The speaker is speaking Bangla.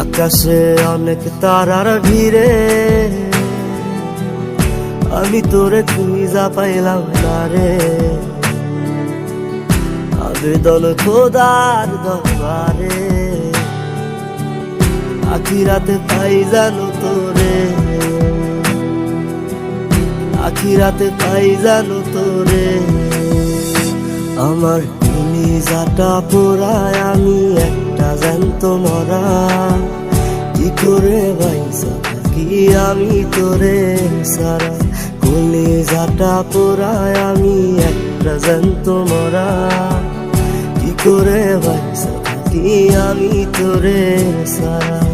আকাশে অনেক তারার ভিড়ে আমি তোরে খুঁজা পাইলাম না রে। আবেদন খোদার দরবারে, আখিরাতে পাই জানো তোরে, আখিরাতে পাই জানো তোরে। আমার কলিজাটা পোড়ায় আমি একটা জ্যান্ত মরা, কি করে বাইসা থাকি আমি তোরে সারা। কলিজাটা পোড়ায় আমি একটা জ্যান্ত মরা, কি করে বাইসা থাকি আমি তোরে সারা।